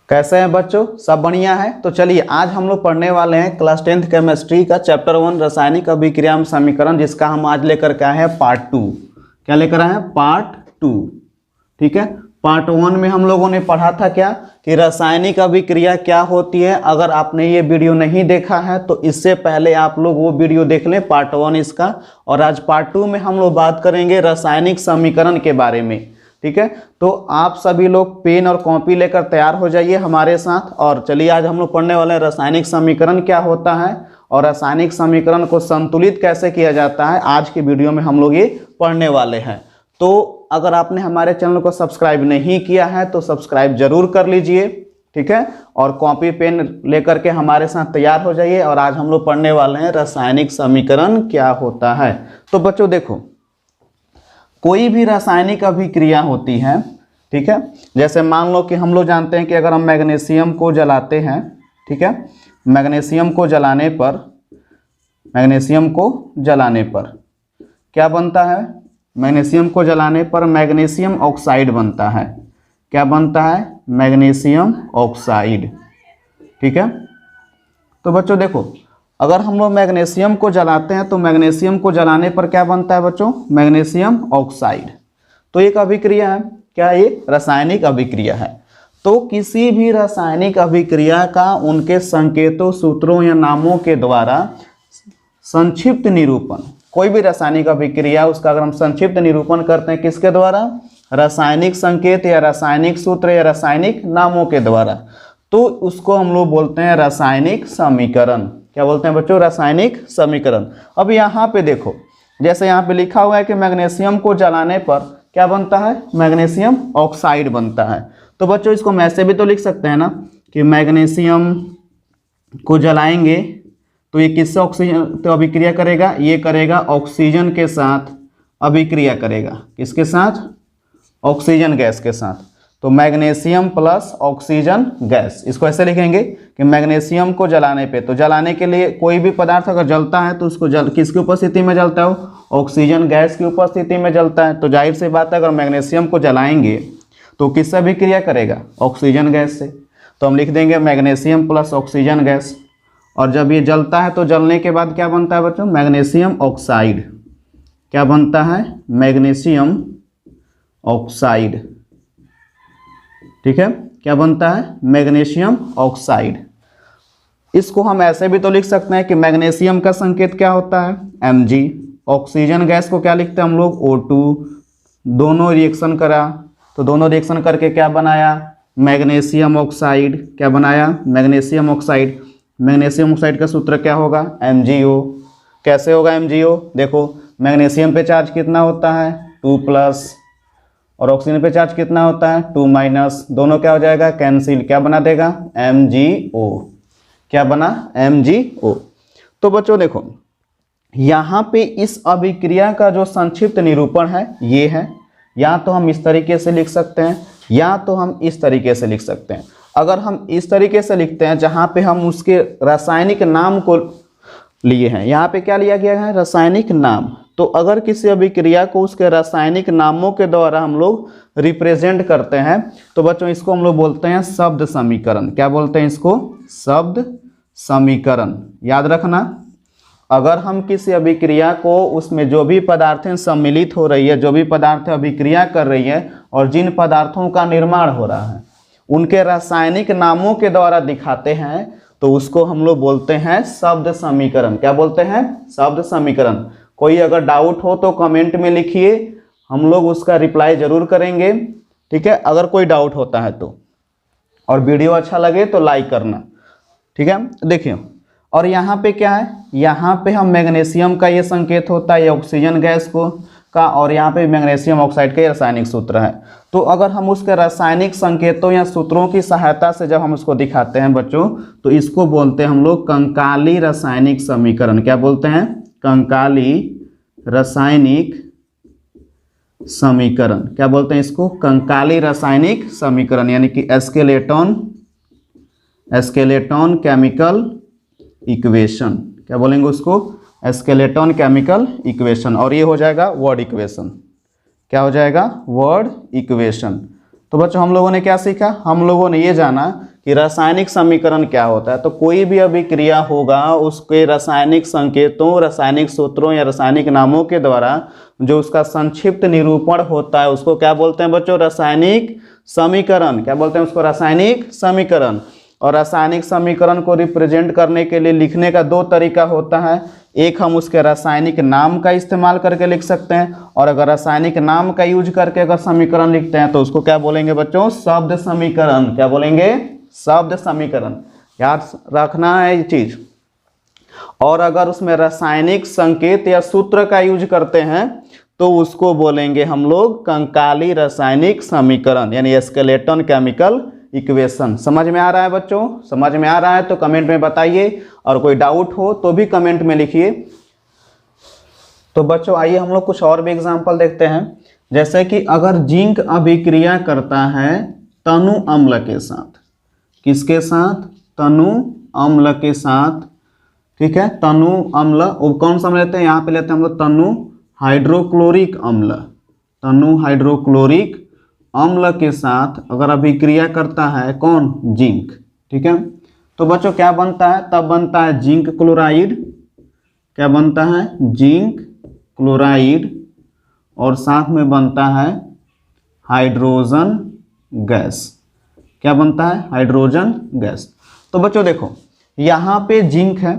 कैसे हैं बच्चों, सब बढ़िया है। तो चलिए आज हम लोग पढ़ने वाले हैं क्लास 10th केमिस्ट्री का चैप्टर 1 रासायनिक अभिक्रिया समीकरण, जिसका हम आज लेकर के आए हैं पार्ट 2। क्या लेकर आए हैं? पार्ट 2। ठीक है, पार्ट 1 में हम लोगों ने पढ़ा था क्या कि रासायनिक अभिक्रिया क्या होती है। अगर आपने ये वीडियो नहीं देखा है तो इससे पहले आप लोग वो वीडियो देख लें, पार्ट 1 इसका। और आज पार्ट 2 में हम लोग बात करेंगे रासायनिक समीकरण के बारे में। ठीक है, तो आप सभी लोग पेन और कॉपी लेकर तैयार हो जाइए हमारे साथ। और चलिए आज हम लोग पढ़ने वाले हैं रासायनिक समीकरण क्या होता है और रासायनिक समीकरण को संतुलित कैसे किया जाता है। आज की वीडियो में हम लोग ये पढ़ने वाले हैं। तो अगर आपने हमारे चैनल को सब्सक्राइब नहीं किया है तो सब्सक्राइब जरूर कर लीजिए। ठीक है, और कॉपी पेन लेकर के हमारे साथ तैयार हो जाइए। और आज हम लोग पढ़ने वाले हैं रासायनिक समीकरण क्या होता है। तो बच्चों देखो, कोई भी रासायनिक अभिक्रिया होती है, ठीक है, जैसे मान लो कि हम लोग जानते हैं कि अगर हम मैग्नीशियम को जलाते हैं, ठीक है, मैग्नीशियम को जलाने पर क्या बनता है? मैग्नीशियम को जलाने पर मैग्नीशियम ऑक्साइड बनता है। क्या बनता है? Magnesium oxide. ठीक है, तो बच्चों देखो, अगर हम लोग मैग्नीशियम को जलाते हैं तो मैग्नीशियम को जलाने पर क्या बनता है बच्चों? Magnesium oxide. तो एक अभिक्रिया है, क्या ये रासायनिक अभिक्रिया है। तो किसी भी रासायनिक अभिक्रिया का उनके संकेतों, सूत्रों या नामों के द्वारा संक्षिप्त निरूपण, कोई भी रासायनिक अभिक्रिया उसका अगर हम संक्षिप्त निरूपण करते हैं किसके द्वारा? रासायनिक संकेत या रासायनिक सूत्र या रासायनिक नामों के द्वारा, तो उसको हम लोग बोलते हैं रासायनिक समीकरण। क्या बोलते हैं बच्चों? रासायनिक समीकरण। अब यहाँ पे देखो, जैसे यहाँ पे लिखा हुआ है कि मैग्नीशियम को जलाने पर क्या बनता है? मैग्नीशियम ऑक्साइड बनता है। तो बच्चों इसको हम ऐसे भी तो लिख सकते हैं ना कि मैग्नीशियम को जलाएंगे तो ये किससे ऑक्सीजन तो अभिक्रिया करेगा? ये करेगा ऑक्सीजन के साथ अभिक्रिया करेगा। किसके साथ? ऑक्सीजन गैस के साथ। तो मैग्नीशियम प्लस ऑक्सीजन गैस, इसको ऐसे लिखेंगे कि मैग्नीशियम को जलाने पे, तो जलाने के लिए कोई भी पदार्थ अगर जलता है तो उसको किसकी उपस्थिति में जलता है? ऑक्सीजन गैस की उपस्थिति में जलता है। तो जाहिर सी बात है अगर मैग्नीशियम को जलाएंगे तो किससे अभिक्रिया करेगा? ऑक्सीजन गैस से। तो हम लिख देंगे मैग्नीशियम प्लस ऑक्सीजन गैस। और जब ये जलता है तो जलने के बाद क्या बनता है बच्चों? Magnesium oxide. क्या बनता है? Magnesium oxide. ठीक है, क्या बनता है? Magnesium oxide. इसको हम ऐसे भी तो लिख सकते हैं कि मैग्नीशियम का संकेत क्या होता है? Mg। ऑक्सीजन गैस को क्या लिखते हैं हम लोग? O2। दोनों रिएक्शन करा तो दोनों रिएक्शन करके क्या बनाया? Magnesium oxide. क्या बनाया? Magnesium oxide. मैग्नीशियम ऑक्साइड का सूत्र क्या होगा? MgO। कैसे होगा MgO? देखो, मैग्नीशियम पे चार्ज कितना होता है? 2+, और ऑक्सीजन पे चार्ज कितना होता है? 2-। दोनों क्या हो जाएगा? कैंसिल। क्या बना देगा? MgO। क्या बना? MgO। तो बच्चों देखो, यहाँ पे इस अभिक्रिया का जो संक्षिप्त निरूपण है ये है। या तो हम इस तरीके से लिख सकते हैं या तो हम इस तरीके से लिख सकते हैं। अगर हम इस तरीके से लिखते हैं जहाँ पे हम उसके रासायनिक नाम को लिए हैं, यहाँ पे क्या लिया गया है? रासायनिक नाम। तो अगर किसी अभिक्रिया को उसके रासायनिक नामों के द्वारा हम लोग रिप्रेजेंट करते हैं तो बच्चों इसको हम लोग बोलते हैं शब्द समीकरण। क्या बोलते हैं इसको? शब्द समीकरण। याद रखना, अगर हम किसी अभिक्रिया को उसमें जो भी पदार्थें सम्मिलित हो रही है, जो भी पदार्थ अभिक्रिया कर रही है और जिन पदार्थों का निर्माण हो रहा है उनके रासायनिक नामों के द्वारा दिखाते हैं तो उसको हम लोग बोलते हैं शब्द समीकरण। क्या बोलते हैं? शब्द समीकरण। कोई अगर डाउट हो तो कमेंट में लिखिए, हम लोग उसका रिप्लाई जरूर करेंगे। ठीक है, अगर कोई डाउट होता है तो। और वीडियो अच्छा लगे तो लाइक करना। ठीक है, देखिए, और यहाँ पे क्या है? यहाँ पे हम मैग्नीशियम का ये संकेत होता है, ये ऑक्सीजन गैस को का, और यहाँ पे मैग्नीशियम ऑक्साइड का रासायनिक सूत्र है। तो अगर हम उसके रासायनिक संकेतों या सूत्रों की सहायता से जब हम उसको दिखाते हैं बच्चों, तो इसको बोलते हैं हम लोग कंकाली रासायनिक समीकरण। क्या बोलते हैं? कंकाली रासायनिक समीकरण। क्या बोलते हैं इसको? कंकाली रासायनिक समीकरण, यानी कि एस्केलेटॉन केमिकल इक्वेशन। क्या बोलेंगे उसको? एस्केलेटॉन केमिकल इक्वेशन। और ये हो जाएगा वर्ड इक्वेशन। क्या हो जाएगा? Word equation. तो बच्चों हम लोगों ने क्या सीखा? हम लोगों ने ये जाना कि रासायनिक समीकरण क्या होता है। तो कोई भी अभिक्रिया होगा उसके रासायनिक संकेतों, रासायनिक सूत्रों या रासायनिक नामों के द्वारा जो उसका संक्षिप्त निरूपण होता है उसको क्या बोलते हैं बच्चों, रासायनिक समीकरण। क्या बोलते हैं उसको, रासायनिक समीकरण। और रासायनिक समीकरण को रिप्रेजेंट करने के लिए लिखने का दो तरीका होता है। एक हम उसके रासायनिक नाम का इस्तेमाल करके लिख सकते हैं, और अगर रासायनिक नाम का यूज करके अगर समीकरण लिखते हैं तो उसको क्या बोलेंगे बच्चों, शब्द समीकरण। क्या बोलेंगे, शब्द समीकरण। याद रखना है ये चीज। और अगर उसमें रासायनिक संकेत या सूत्र का यूज करते हैं तो उसको बोलेंगे हम लोग कंकाली रासायनिक समीकरण, यानी स्केलेटन केमिकल इक्वेशन। समझ में आ रहा है बच्चों? समझ में आ रहा है तो कमेंट में बताइए, और कोई डाउट हो तो भी कमेंट में लिखिए। तो बच्चों आइए हम लोग कुछ और भी एग्जांपल देखते हैं। जैसे कि अगर जिंक अभिक्रिया करता है तनु अम्ल के साथ, किसके साथ, तनु अम्ल के साथ, ठीक है, तनु अम्ल, वो कौन सा अम्ल लेते हैं, यहाँ पे लेते हैं हम लोग तनु हाइड्रोक्लोरिक अम्ल। तनु हाइड्रोक्लोरिक अम्ल के साथ अगर अभिक्रिया करता है कौन, जिंक, ठीक है। तो बच्चों क्या बनता है, तब बनता है जिंक क्लोराइड। क्या बनता है, जिंक क्लोराइड, और साथ में बनता है हाइड्रोजन गैस। क्या बनता है, हाइड्रोजन गैस। तो बच्चों देखो यहाँ पे जिंक है,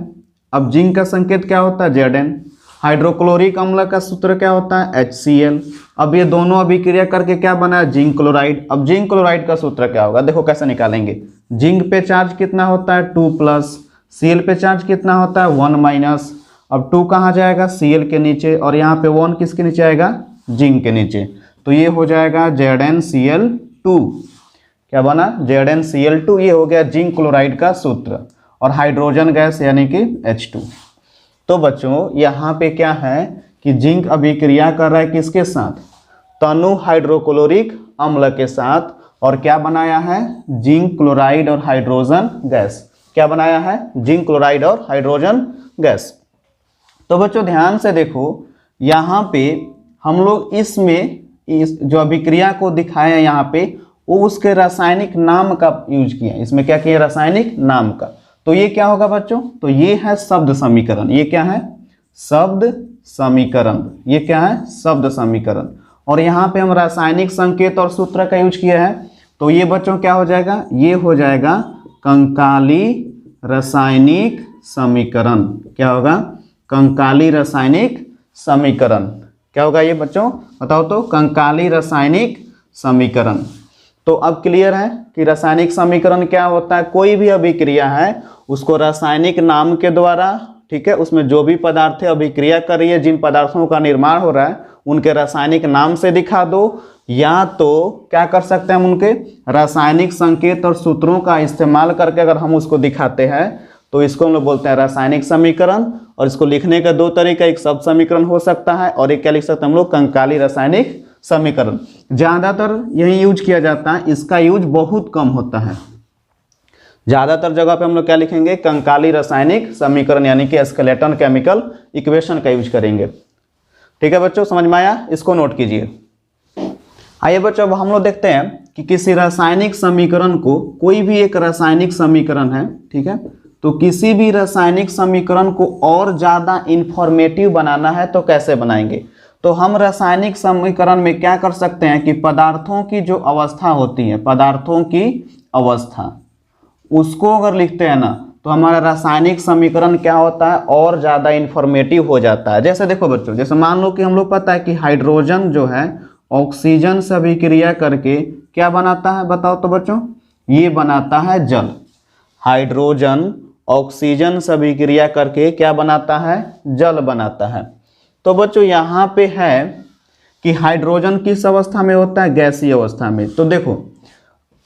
अब जिंक का संकेत क्या होता है, Zn। हाइड्रोक्लोरिक अम्ल का सूत्र क्या होता है, HCl। अब ये दोनों अभिक्रिया करके क्या बना है, जिंक क्लोराइड। अब जिंक क्लोराइड का सूत्र क्या होगा, देखो कैसे निकालेंगे। जिंक पे चार्ज कितना होता है, 2+, Cl पे चार्ज कितना होता है, 1-। अब 2 कहाँ जाएगा, Cl के नीचे, और यहाँ पे 1 किसके नीचे आएगा, जिंक के नीचे। तो ये हो जाएगा ZnCl2। क्या बना, ZnCl2। ये हो गया जिंक क्लोराइड का सूत्र। और हाइड्रोजन गैस यानी कि H2। तो बच्चों यहाँ पे क्या है कि जिंक अभिक्रिया कर रहा है किसके साथ, तनु हाइड्रोक्लोरिक अम्ल के साथ, और क्या बनाया है, जिंक क्लोराइड और हाइड्रोजन गैस। क्या बनाया है, जिंक क्लोराइड और हाइड्रोजन गैस। तो बच्चों ध्यान से देखो, यहाँ पे हम लोग इसमें इस जो अभिक्रिया को दिखाए हैं यहाँ पे, वो उसके रासायनिक नाम का यूज किया। इसमें क्या किया, रासायनिक नाम का। तो ये क्या होगा बच्चों, तो ये है शब्द समीकरण। ये क्या है, शब्द समीकरण। ये क्या है, शब्द समीकरण। और यहाँ पे हम रासायनिक संकेत और सूत्र का यूज किया है, तो ये बच्चों क्या हो जाएगा, ये हो जाएगा कंकाली रासायनिक समीकरण। क्या होगा, कंकाली रासायनिक समीकरण। क्या होगा ये बच्चों, बताओ तो, कंकाली रासायनिक समीकरण। तो अब क्लियर है कि रासायनिक समीकरण क्या होता है। कोई भी अभिक्रिया है उसको रासायनिक नाम के द्वारा, ठीक है, उसमें जो भी पदार्थ अभिक्रिया कर रही है, जिन पदार्थों का निर्माण हो रहा है उनके रासायनिक नाम से दिखा दो, या तो क्या कर सकते हैं हम उनके रासायनिक संकेत और सूत्रों का इस्तेमाल करके अगर हम उसको दिखाते हैं तो इसको हम लोग बोलते हैं रासायनिक समीकरण। और इसको लिखने का दो तरीका, एक शब्द समीकरण हो सकता है और एक क्या लिख सकते हैं हम लोग, कंकाली रासायनिक समीकरण। ज्यादातर यही यूज किया जाता है, इसका यूज बहुत कम होता है। ज्यादातर जगह पे हम लोग क्या लिखेंगे, कंकाली रासायनिक समीकरण यानी कि स्केलेटन केमिकल इक्वेशन का यूज करेंगे। ठीक है बच्चों, समझ में आया, इसको नोट कीजिए। आइए बच्चों अब हम लोग देखते हैं कि किसी रासायनिक समीकरण को, कोई भी एक रासायनिक समीकरण है, ठीक है, तो किसी भी रासायनिक समीकरण को और ज़्यादा इंफॉर्मेटिव बनाना है तो कैसे बनाएंगे। तो हम रासायनिक समीकरण में क्या कर सकते हैं कि पदार्थों की जो अवस्था होती है, पदार्थों की अवस्था, उसको अगर लिखते हैं ना तो हमारा रासायनिक समीकरण क्या होता है, और ज़्यादा इंफॉर्मेटिव हो जाता है। जैसे देखो बच्चों, जैसे मान लो कि हम लोग पता है कि हाइड्रोजन जो है ऑक्सीजन से अभिक्रिया करके क्या बनाता है, बताओ तो बच्चों, ये बनाता है जल। हाइड्रोजन ऑक्सीजन से अभिक्रिया करके क्या बनाता है, जल बनाता है। तो बच्चों यहाँ पे है कि हाइड्रोजन किस अवस्था में होता है, गैसीय अवस्था में। तो देखो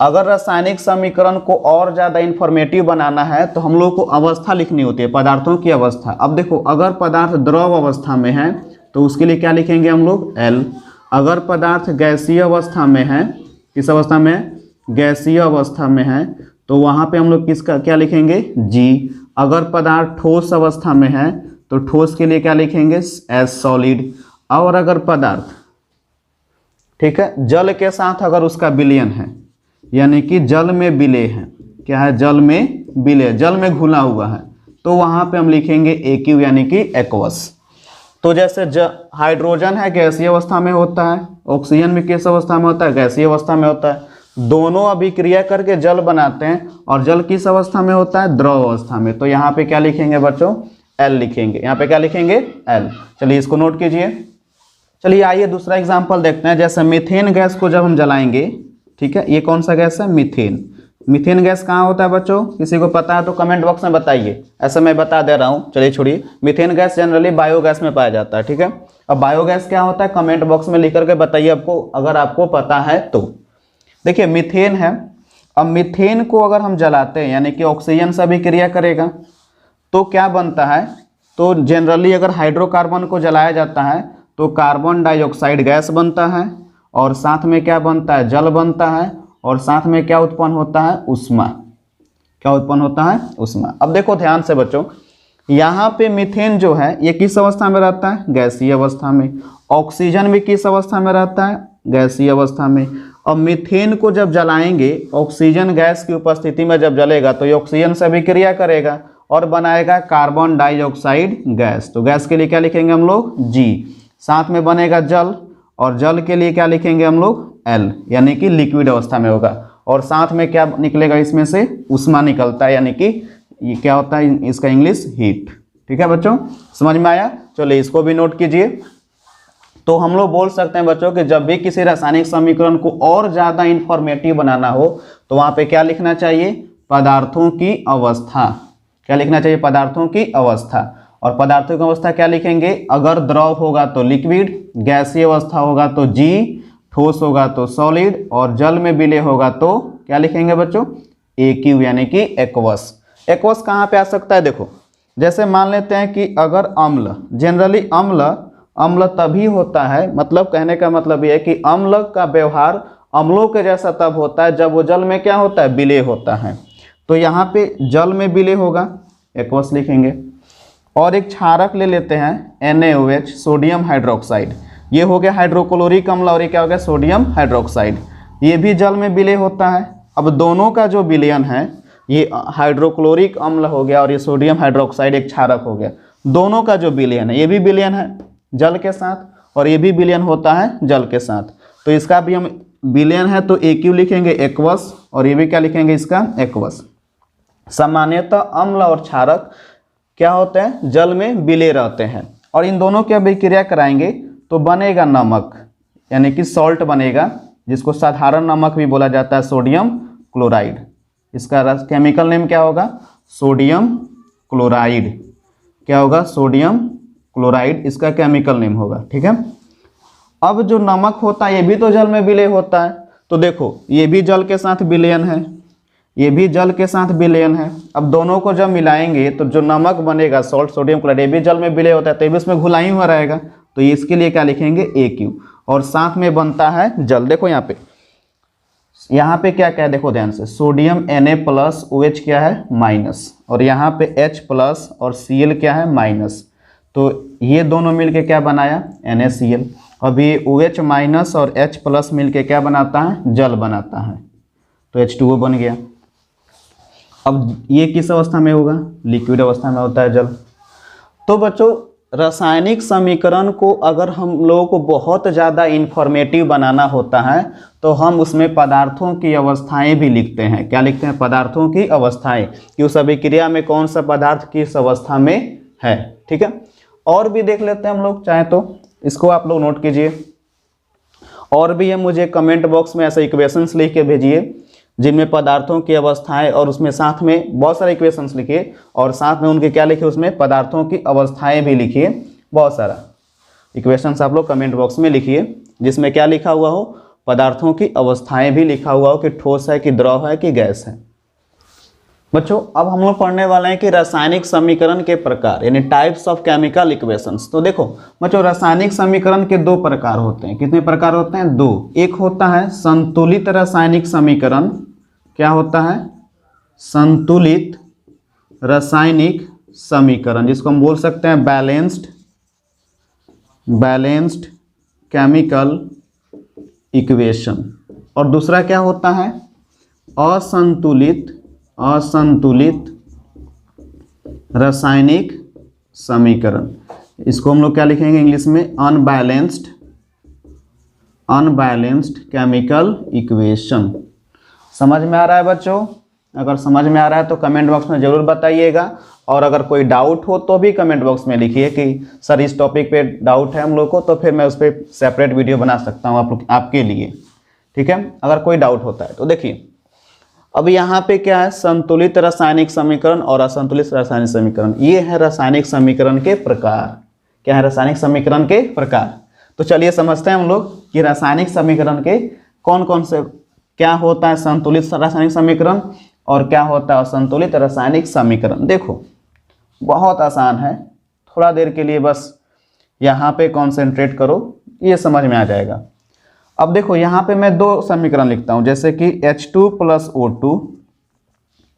अगर रासायनिक समीकरण को और ज़्यादा इंफॉर्मेटिव बनाना है तो हम लोग को अवस्था लिखनी होती है, पदार्थों की अवस्था। अब देखो अगर पदार्थ द्रव अवस्था में है तो उसके लिए क्या लिखेंगे हम लोग, L। अगर पदार्थ गैसीय अवस्था में है, किस अवस्था में, गैसीय अवस्था में है, तो वहाँ पे हम लोग किसका क्या लिखेंगे, G। अगर पदार्थ ठोस अवस्था में है तो ठोस के लिए क्या लिखेंगे, S सॉलिड। और अगर पदार्थ, ठीक है, जल के साथ अगर उसका विलयन है, यानी कि जल में विलय है, क्या है, जल में विलय, जल में घुला हुआ है, तो वहाँ पे हम लिखेंगे एक्यू यानी कि एक्वस। तो जैसे हाइड्रोजन है गैसीय अवस्था में होता है, ऑक्सीजन भी किस अवस्था में होता है, गैसीय अवस्था में होता है। दोनों अभिक्रिया करके जल बनाते हैं, और जल किस अवस्था में होता है, द्रव अवस्था में। तो यहाँ पे क्या लिखेंगे बच्चों, एल लिखेंगे। यहाँ पे क्या लिखेंगे, एल। चलिए इसको नोट कीजिए। चलिए आइए दूसरा एग्जाम्पल देखते हैं। जैसे मीथेन गैस को जब हम जलाएंगे, ठीक है, ये कौन सा गैस है, मीथेन। मीथेन गैस कहाँ होता है बच्चों, किसी को पता है तो कमेंट बॉक्स में बताइए, ऐसा मैं बता दे रहा हूँ। चलिए छोड़िए, मीथेन गैस जनरली बायोगैस में पाया जाता है, ठीक है। अब बायोगैस क्या होता है, कमेंट बॉक्स में लिख करके बताइए आपको, अगर आपको पता है तो। देखिए मीथेन है, अब मीथेन को अगर हम जलाते हैं यानी कि ऑक्सीजन से अभिक्रिया करेगा तो क्या बनता है, तो जनरली अगर हाइड्रोकार्बन को जलाया जाता है तो कार्बन डाइऑक्साइड गैस बनता है, और साथ में क्या बनता है, जल बनता है, और साथ में क्या उत्पन्न होता है, ऊष्मा। क्या उत्पन्न होता है, ऊष्मा। अब देखो ध्यान से बच्चों, यहाँ पे मीथेन जो है ये किस अवस्था में रहता है, गैसीय अवस्था में। ऑक्सीजन भी किस अवस्था में रहता है, गैसीय अवस्था में। अब मीथेन को जब जलाएंगे, ऑक्सीजन गैस की उपस्थिति में जब जलेगा तो ये ऑक्सीजन से अभिक्रिया करेगा और बनाएगा कार्बन डाइऑक्साइड गैस। तो गैस के लिए क्या लिखेंगे हम लोग, जी। साथ में बनेगा जल, और जल के लिए क्या लिखेंगे हम लोग, एल, यानी कि लिक्विड अवस्था में होगा। और साथ में क्या निकलेगा, इसमें से ऊष्मा निकलता है, यानी कि ये क्या होता है, इसका इंग्लिश हीट। ठीक है बच्चों, समझ में आया। चलिए इसको भी नोट कीजिए। तो हम लोग बोल सकते हैं बच्चों कि जब भी किसी रासायनिक समीकरण को और ज़्यादा इंफॉर्मेटिव बनाना हो तो वहाँ पे क्या लिखना चाहिए, पदार्थों की अवस्था। क्या लिखना चाहिए, पदार्थों की अवस्था। और पदार्थों की अवस्था क्या लिखेंगे, अगर द्रव होगा तो लिक्विड, गैसीय अवस्था होगा तो जी, ठोस होगा तो सॉलिड, और जल में विलय होगा तो क्या लिखेंगे बच्चों, एक्यू यानी कि एक्वस। एक्वस कहाँ पे आ सकता है, देखो जैसे मान लेते हैं कि अगर अम्ल, जनरली अम्ल तभी होता है, मतलब कहने का मतलब ये है कि अम्ल का व्यवहार अम्लों के जैसा तब होता है जब वो जल में क्या होता है, विलय होता है। तो यहाँ पे जल में विलय होगा, एक्वस लिखेंगे। और एक क्षारक ले लेते हैं NaOH, सोडियम हाइड्रोक्साइड। ये हो गया हाइड्रोक्लोरिक अम्ल, और ये क्या हो गया, सोडियम हाइड्रोक्साइड। ये भी जल में विलय होता है। अब दोनों का जो विलयन है, ये हाइड्रोक्लोरिक अम्ल हो गया और ये सोडियम हाइड्रोक्साइड एक क्षारक हो गया। दोनों का जो विलयन है, ये भी विलयन है जल के साथ, और ये भी विलयन होता है जल के साथ। तो इसका भी हम विलयन है तो एक्यू लिखेंगे, एक्वस, और ये भी क्या लिखेंगे, इसका एक्वस। सामान्यतः अम्ल और क्षारक क्या होते हैं, जल में विलय रहते हैं, और इन दोनों की अभिक्रिया कराएंगे तो बनेगा नमक, यानी कि सॉल्ट बनेगा, जिसको साधारण नमक भी बोला जाता है, सोडियम क्लोराइड। इसका केमिकल नेम क्या होगा, सोडियम क्लोराइड। क्या होगा, सोडियम क्लोराइड इसका केमिकल नेम होगा। ठीक है। अब जो नमक होता है ये भी तो जल में विलय होता है। तो देखो ये भी जल के साथ विलयन है, ये भी जल के साथ विलयन है। अब दोनों को जब मिलाएंगे तो जो नमक बनेगा, सॉल्ट, सोडियम क्लोराइड, ये भी जल में विलय होता है, तो ये भी उसमें घुलाई हुआ रहेगा। तो इसके लिए क्या लिखेंगे, एक्यू, और साथ में बनता है जल। देखो यहाँ पे क्या क्या है, देखो ध्यान से, सोडियम Na+ OH क्या है, माइनस, और यहाँ पे H+ और Cl क्या है, माइनस। तो ये दोनों मिलके क्या बनाया, NaCl। अब ये OH- और H+ मिलके क्या बनाता है, जल बनाता है, तो H2O बन गया। अब ये किस अवस्था में होगा, लिक्विड अवस्था में होता है जल। तो बच्चों रासायनिक समीकरण को अगर हम लोगों को बहुत ज़्यादा इंफॉर्मेटिव बनाना होता है तो हम उसमें पदार्थों की अवस्थाएं भी लिखते हैं। क्या लिखते हैं, पदार्थों की अवस्थाएं, कि उस अभिक्रिया में कौन सा पदार्थ किस अवस्था में है। ठीक है। और भी देख लेते हैं हम लोग चाहे तो, इसको आप लोग नोट कीजिए। और भी है, मुझे कमेंट बॉक्स में ऐसे इक्वेशंस लिख के भेजिए जिनमें पदार्थों की अवस्थाएं, और उसमें साथ में बहुत सारे इक्वेशंस लिखिए, और साथ में उनके क्या लिखिए, उसमें पदार्थों की अवस्थाएं भी लिखिए। बहुत सारा इक्वेशंस आप लोग कमेंट बॉक्स में लिखिए जिसमें क्या लिखा हुआ हो, पदार्थों की अवस्थाएं भी लिखा हुआ हो, कि ठोस है, कि द्रव है, कि गैस है। बच्चों अब हम लोग पढ़ने वाले हैं कि रासायनिक समीकरण के प्रकार, यानी टाइप्स ऑफ केमिकल इक्वेशंस। तो देखो बच्चों रासायनिक समीकरण के दो प्रकार होते हैं। कितने प्रकार होते हैं, दो। एक होता है संतुलित रासायनिक समीकरण। क्या होता है, संतुलित रासायनिक समीकरण, जिसको हम बोल सकते हैं बैलेंस्ड केमिकल इक्वेशन। और दूसरा क्या होता है, असंतुलित रासायनिक समीकरण। इसको हम लोग क्या लिखेंगे इंग्लिश में? Unbalanced chemical equation. समझ में आ रहा है बच्चों? अगर समझ में आ रहा है तो कमेंट बॉक्स में ज़रूर बताइएगा, और अगर कोई डाउट हो तो भी कमेंट बॉक्स में लिखिए कि सर इस टॉपिक पे डाउट है हम लोग को, तो फिर मैं उस पर सेपरेट वीडियो बना सकता हूँ आपके लिए। ठीक है, अगर कोई डाउट होता है तो। देखिए अब यहाँ पे क्या है? संतुलित रासायनिक समीकरण और असंतुलित रासायनिक समीकरण। ये है रासायनिक समीकरण के प्रकार। क्या है? रासायनिक समीकरण के प्रकार। तो चलिए समझते हैं हम लोग कि रासायनिक समीकरण के कौन कौन से, क्या होता है संतुलित रासायनिक समीकरण और क्या होता है असंतुलित रासायनिक समीकरण। देखो बहुत आसान है, थोड़ा देर के लिए बस यहाँ पे कंसंट्रेट करो, ये समझ में आ जाएगा। अब देखो यहाँ पे मैं दो समीकरण लिखता हूँ, जैसे कि H2 + O2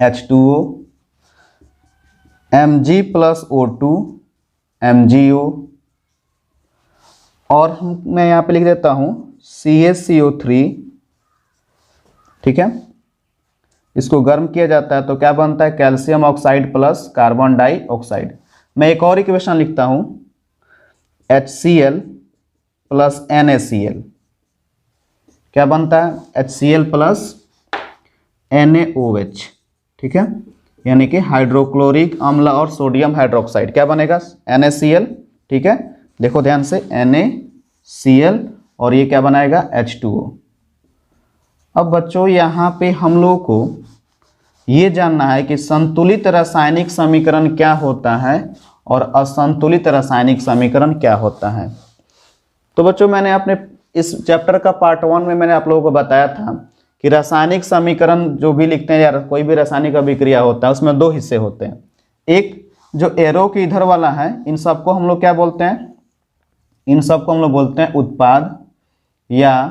H2O, Mg + O2 MgO, और मैं यहाँ पे लिख देता हूँ CaCO3। ठीक है, इसको गर्म किया जाता है तो क्या बनता है? Calcium oxide plus carbon dioxide. मैं एक और इक्वेशन लिखता हूँ HCl + NaCl। क्या बनता है? HCl + NaOH। ठीक है, यानी कि हाइड्रोक्लोरिक अम्ल और सोडियम हाइड्रोक्साइड। क्या बनेगा? NaCl। ठीक है, देखो ध्यान से, NaCl, और ये क्या बनाएगा? H2O। अब बच्चों यहाँ पे हम लोगों को ये जानना है कि संतुलित रासायनिक समीकरण क्या होता है और असंतुलित रासायनिक समीकरण क्या होता है। तो बच्चों मैंने अपने इस चैप्टर का पार्ट 1 में मैंने आप लोगों को बताया था कि रासायनिक समीकरण जो भी लिखते हैं या कोई भी रासायनिक अभिक्रिया होता है उसमें दो हिस्से होते हैं। एक जो एरो के इधर वाला है, इन सबको हम लोग क्या बोलते हैं? इन सबको हम लोग बोलते हैं उत्पाद या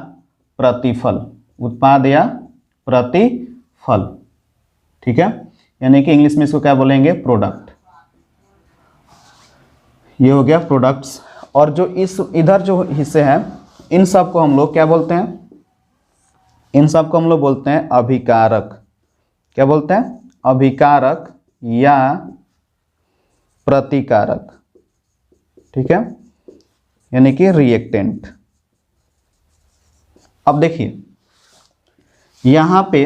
प्रतिफल। उत्पाद या प्रतिफल। ठीक है, यानी कि इंग्लिश में इसको क्या बोलेंगे? प्रोडक्ट। ये हो गया प्रोडक्ट्स। और जो इस इधर जो हिस्से हैं, इन सब को हम लोग क्या बोलते हैं? इन सब को हम लोग बोलते हैं अभिकारक। क्या बोलते हैं? अभिकारक या प्रतिकारक। ठीक है, यानी कि रिएक्टेंट। अब देखिए यहाँ पे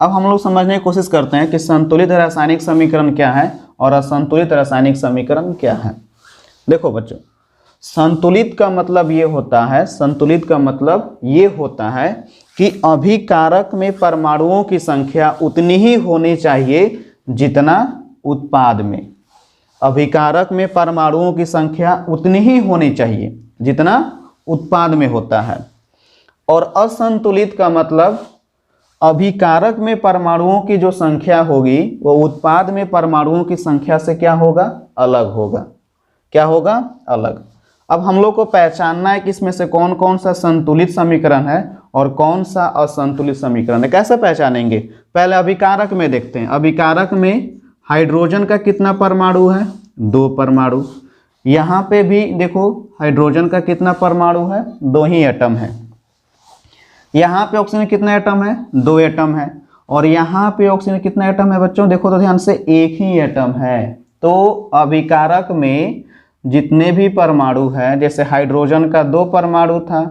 अब हम लोग समझने की कोशिश करते हैं कि संतुलित रासायनिक समीकरण क्या है और असंतुलित रासायनिक समीकरण क्या है। देखो बच्चों, संतुलित का मतलब ये होता है, संतुलित का मतलब ये होता है कि अभिकारक में परमाणुओं की संख्या उतनी ही होनी चाहिए जितना उत्पाद में। अभिकारक में परमाणुओं की संख्या उतनी ही होनी चाहिए जितना उत्पाद में होता है। और असंतुलित का मतलब अभिकारक में परमाणुओं की जो संख्या होगी वो उत्पाद में परमाणुओं की संख्या से क्या होगा? अलग होगा। क्या होगा? अलग। अब हम लोग को पहचानना है कि इसमें से कौन कौन सा संतुलित समीकरण है और कौन सा असंतुलित समीकरण है। कैसे पहचानेंगे? पहले अभिकारक में देखते हैं। अभिकारक में हाइड्रोजन का कितना परमाणु है? 2 परमाणु। यहाँ पे भी देखो हाइड्रोजन का कितना परमाणु है? 2 ही एटम है। यहाँ पे ऑक्सीजन कितना एटम है? 2 एटम है। और यहाँ पे ऑक्सीजन कितना एटम है बच्चों? देखो तो ध्यान से, 1 ही एटम है। तो अभिकारक में जितने भी परमाणु हैं, जैसे हाइड्रोजन का 2 परमाणु था,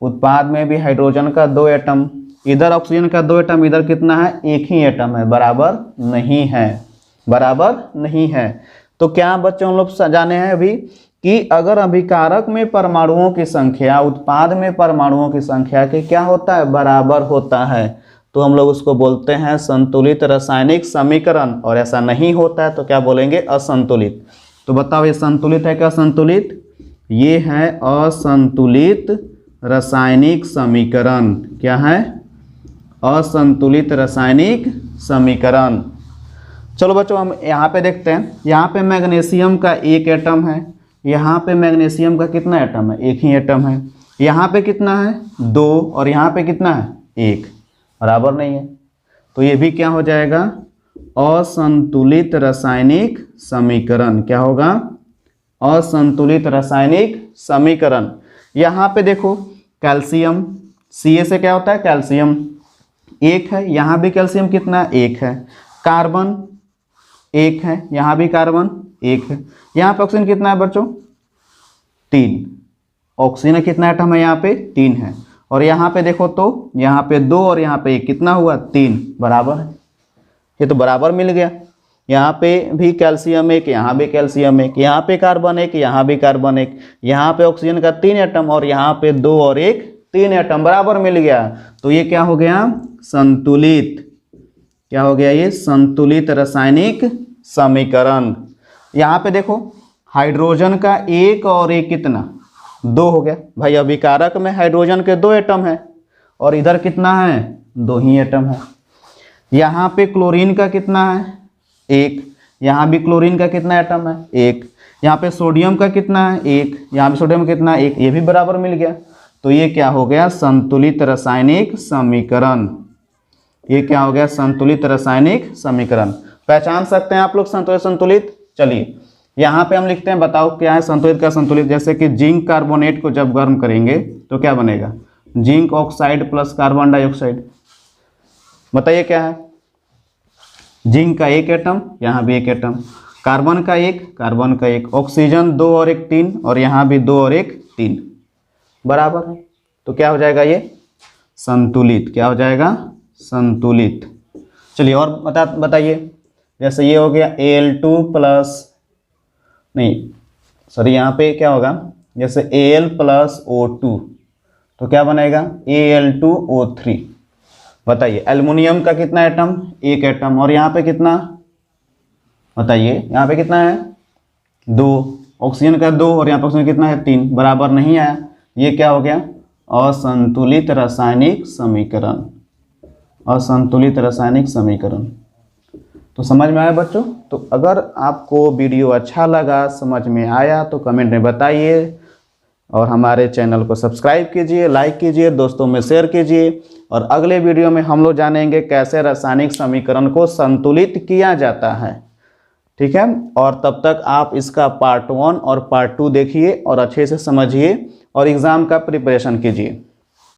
उत्पाद में भी हाइड्रोजन का 2 एटम, इधर ऑक्सीजन का 2 एटम, इधर कितना है? 1 ही एटम है। बराबर नहीं है, बराबर नहीं है। तो क्या बच्चों हम लोग जाने हैं अभी कि अगर अभिकारक में परमाणुओं की संख्या उत्पाद में परमाणुओं की संख्या के क्या होता है? बराबर होता है, तो हम लोग उसको बोलते हैं संतुलित रासायनिक समीकरण। और ऐसा नहीं होता है तो क्या बोलेंगे? असंतुलित। तो बताओ ये संतुलित है क्या असंतुलित? ये है असंतुलित रासायनिक समीकरण। क्या है? असंतुलित रासायनिक समीकरण। चलो बच्चों हम यहाँ पे देखते हैं। यहाँ पे मैग्नीशियम का 1 एटम है, यहाँ पे मैग्नीशियम का कितना एटम है? 1 ही एटम है। यहाँ पे कितना है? 2, और यहाँ पे कितना है? 1। बराबर नहीं है, तो ये भी क्या हो जाएगा? असंतुलित रासायनिक समीकरण। क्या होगा? असंतुलित रासायनिक समीकरण। यहाँ पे देखो कैल्शियम, Ca से क्या होता है? कैल्शियम। 1 है, यहाँ भी कैल्शियम कितना है 1 है, कार्बन 1 है, यहाँ भी कार्बन 1 है, यहाँ पे ऑक्सीजन कितना है बच्चों 3, ऑक्सीजन कितना एटम है यहाँ पे 3 है, और यहाँ पे देखो तो यहाँ पे 2 और यहाँ पे 1 कितना हुआ 3, बराबर है, ये तो बराबर मिल गया। यहाँ पे भी कैल्शियम 1, यहाँ भी कैल्शियम 1, यहाँ पे कार्बन 1, यहाँ भी कार्बन 1, यहाँ पे ऑक्सीजन का 3 एटम और यहाँ पे 2 और 1 3 एटम, बराबर मिल गया। तो ये क्या हो गया संतुलित, क्या हो गया ये संतुलित रासायनिक समीकरण। यहाँ पे देखो हाइड्रोजन का 1 और 1 कितना 2 हो गया भाई, अभिकारक में हाइड्रोजन के 2 एटम है और इधर कितना है 2 ही एटम है। यहाँ पे क्लोरीन का कितना है 1, यहाँ भी क्लोरीन का कितना एटम है 1, यहाँ पे सोडियम का कितना है 1, यहाँ पे सोडियम कितना है 1, ये भी बराबर मिल गया। तो ये क्या हो गया संतुलित रासायनिक समीकरण, ये क्या हो गया संतुलित रासायनिक समीकरण। पहचान सकते हैं आप लोग संतुलित संतुलित। चलिए यहाँ पे हम लिखते हैं, बताओ क्या है संतुलित का संतुलित। जैसे कि जिंक कार्बोनेट को जब गर्म करेंगे तो क्या बनेगा zinc oxide plus carbon dioxide, बताइए क्या है। जिंक का 1 एटम, यहाँ भी 1 एटम, कार्बन का 1, ऑक्सीजन 2 और 1 3, और यहाँ भी 2 और 1 3, बराबर है। तो क्या हो जाएगा ये संतुलित, क्या हो जाएगा संतुलित। चलिए और बताइए, जैसे ये हो गया Al2 प्लस नहीं सॉरी यहाँ पे क्या होगा, जैसे Al प्लस O2 तो क्या बनेगा Al2O3। बताइए एल्युमिनियम का कितना एटम 1 एटम, और यहाँ पे कितना बताइए, यहाँ पे कितना है 2, ऑक्सीजन का 2 और यहाँ पे ऑक्सीजन कितना है 3, बराबर नहीं आया। ये क्या हो गया असंतुलित रासायनिक समीकरण, असंतुलित रासायनिक समीकरण। तो समझ में आया बच्चों। तो अगर आपको वीडियो अच्छा लगा, समझ में आया तो कमेंट में बताइए, और हमारे चैनल को सब्सक्राइब कीजिए, लाइक कीजिए, दोस्तों में शेयर कीजिए। और अगले वीडियो में हम लोग जानेंगे कैसे रासायनिक समीकरण को संतुलित किया जाता है, ठीक है। और तब तक आप इसका पार्ट 1 और पार्ट 2 देखिए और अच्छे से समझिए और एग्ज़ाम का प्रिपरेशन कीजिए।